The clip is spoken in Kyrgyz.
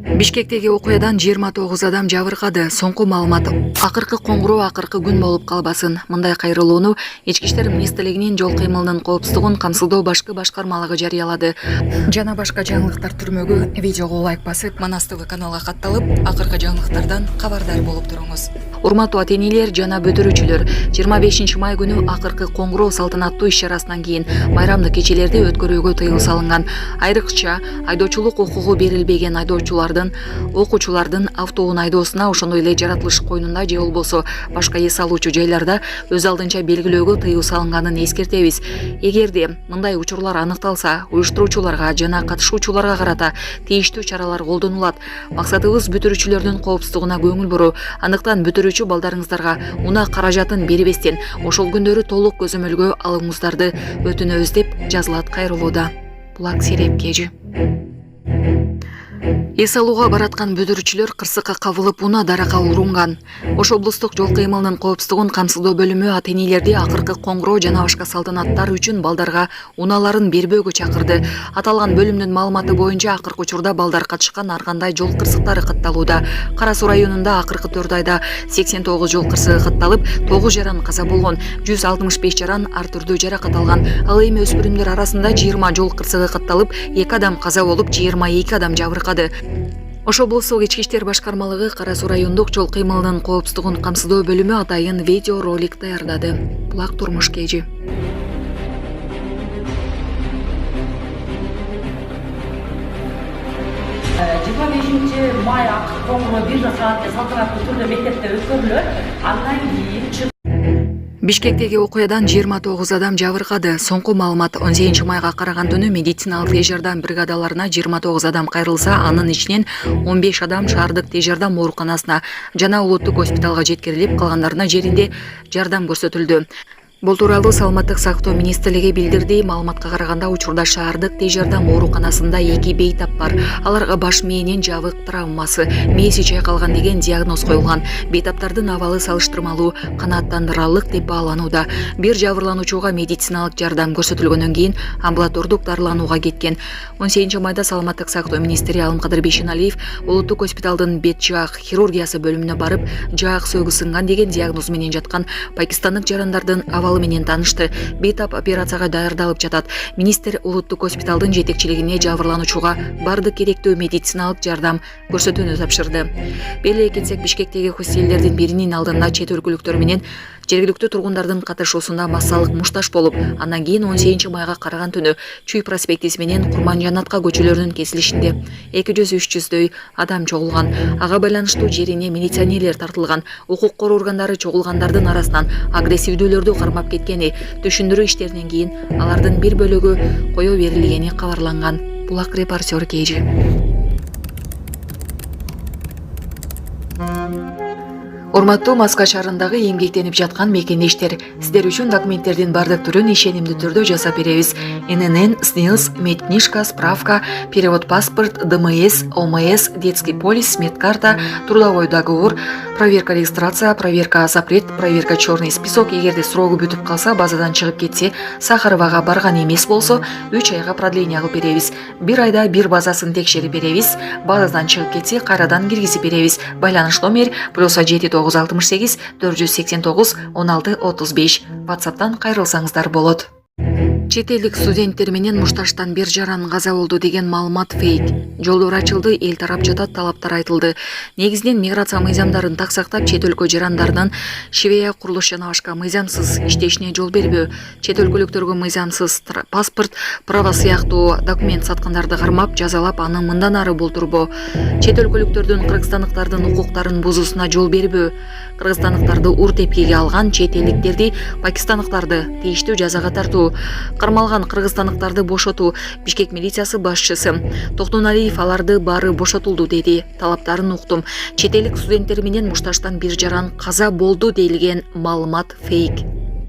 Бишкектеги окуядан 29 адам жабыркады. Соңку маалымат акыркы коңгуроо акыркы күн болуп калбасын. Мындай кайрылууну Ички иштер министрлигинин жол кыймылынын коопсуздугун камсыздоо башкы башкармалыгы жарыялады. Жана башка жаңылыктар түрмөгү видеого лайк басып, Манас ТВ каналга катталып, акыркы жаңылыктардан кабардар болуп туруңуз. Урматтуу ата-энелер жана бүтүрүүчүлөр, 25 май күнү акыркы коңгуроо салтанаттуу иш-чарасынан кийин байрамдык кечелерди өткөрүүгө тыюу салынган. Айрыкча айдоочулук укугу берилбеген айдоочулардын, окуучулардын автобус айдоосуна, ошондой эле жаратылыш коюнунда же болбосо башка эс алуучу жайларда өз алдынча белгилөөгө тыюу салынганын эскертебиз. Эгерде мындай учурлар аныкталса, уюштуруучуларга жана катышуучуларга карата тийиштүү чаралар колдонулат. Максатыбыз бүтүрүүчүлөрдүн коопсуздугуна көңүл буруу. Андыктан бүтүрүүчү балдарыңыздарга унаа каражатын бербестен ошол күндөрү толук көзөмөлгө алыңыздарды өтүнөбүз деп жазылат кайрылууда. Булак Сереп Кежи. Эс алууга бараткан бүтүрүүчүлөр кырсыкка кабылып унаа даракка урунган. Ош облустук жол кыймылынын коопсуздугун камсыздоо бөлүмү ата-энелерди акыркы коңгуроо жана башка салтанаттар үчүн балдарга унааларын бербөөгө чакырды. Аталган бөлүмдүн маалыматы боюнча акыркы учурда балдар катышкан ар кандай жол кырсыктары катталууда. Кара Суу районунда акыркы 4 айда 89 жол кырсыгы катталып, 9 жаран каза болгон, 165 жаран ар түрдүү жаракат алган. Ал эми өспүрүмдөр арасында 20 жол кырсыгы катталып, 2 адам каза болуп, 22 адам жабыркады. Ош облустук ички иштер башкармалыгы Кара Суу райондук жол кыймылынын коопсуздугун камсыздоо бөлүмү атайын видео ролик даярдады. Булак Турмуш Кежи. 25 май акыркы коңгуроо 1 саатта салтанаттуу түрдө мектепте өткөрүлөт. Андан кийин Бишкектеги окуядан 29 адам жабыркады. Соңку маалымат 18 майга караган түнү медициналык тез жардам бригадаларына 29 адам кайрылса, анын ичинен 15 адам шаардык тез жардам ооруканасына жана улуттук госпиталга жеткирилип, калгандарына жеринде жардам көрсөтүлдү. Бул тууралуу Саламаттык сактоо министрлиги билдирди. Маалыматка караганда учурда шаардык тез жардам ооруканасында 2 бейтап бар. Аларга баш мээнин жабык травмасы, мээси чайкалган деген диагноз коюлган. Бейтаптардын абалы салыштырмалуу канааттандырарлык деп бааланууда. Бир жабырлануучуга медициналык жардам көрсөтүлгөндөн кийин амбулатордук дарыланууга кеткен. 18 майда Саламаттык сактоо министри Алымкадыр Бейшеналиев улуттук госпиталдын бет жаак хирургиясы бөлүмүнө барып, жаак сөөгү сынган деген диагноз менен жаткан пакистандык жарандардын абалы менен таанышты. Бейтап операцияга даярдалып жатат. Министр улуттук госпиталдын жетекчилигине жабырлануучуга бардык керектүү медициналык жардам көрсөтүүнү тапшырды. Беле кетсек, Бишкектеги хостелдердин биринин алдында чет өлкөлүктөр менен жергиликтүү тургундардын катышуусунда массалык мушташ болуп, андан кийин 18 майга караган түнү Чүй проспектиси менен Курманжанатка көчөлөрүнүн кесилишинде 200-300дөй адам чогулган. Ага байланыштуу жерине милиционерлер тартылган. Укук коруу органдары чогулгандардын арасынан агрессивдүүлөрдү кармап кеткени, түшүндүрүү иштеринен кийин алардын бир бөлүгү кое берилгени кабарланган. Булак репортер Кежи. Урматтуу Маска шаарындагы эмгектенип жаткан мекендештер, сиздер үчүн документтердин бардык түрүн ишенимдүү түрдө жасап беребиз. ННН, СНИЛС, медкнижка, справка, перевод паспорт, ДМС, ОМС, детский полис, медкарта, трудовой договор, проверка регистрация, проверка запрет, проверка черный список. Эгерде срогу бүтүп калса, базадан чыгып кетсе, Сахаровага барган эмес болсо, 3 айга продление кылып беребиз. 1 айда 1 базасын текшерип беребиз. Базадан чыгып кетсе, кайрадан киргизип беребиз. Байланыш номер +79 968 489 16 35. WhatsApp'tan кайрылсаңыздар болот. Чет элдик студенттер менен мушташтан бир жаран каза болду деген маалымат фейк. Жолдор ачылды, эл тарап жатат, талаптар айтылды. Негизинен миграция мыйзамдарын так сактап, чет өлкө жарандарынын шивея, курулуш жана башка мыйзамсыз иштешине жол бербөө, чет өлкөлүктөргө мыйзамсыз паспорт, права сыяктуу документ саткандарды кармап, жазалап, аны мындан ары болтурбоо, чет өлкөлүктөрдүн кыргызстандыктардын укуктарын бузуусуна жол бербөө, кыргызстандыктарды ур тепкиге алган чет элдиктерди, пакистандыктарды тийиштүү жазага тартуу, кармалган кыргызстандыктарды бошотуу. Бишкек милициясы башчысы Токтоналиев аларды баары бошотулду деди. Талаптарын уктум. Чет элдик студенттер менен мушташтан бир жаран каза болду делген маалымат фейк.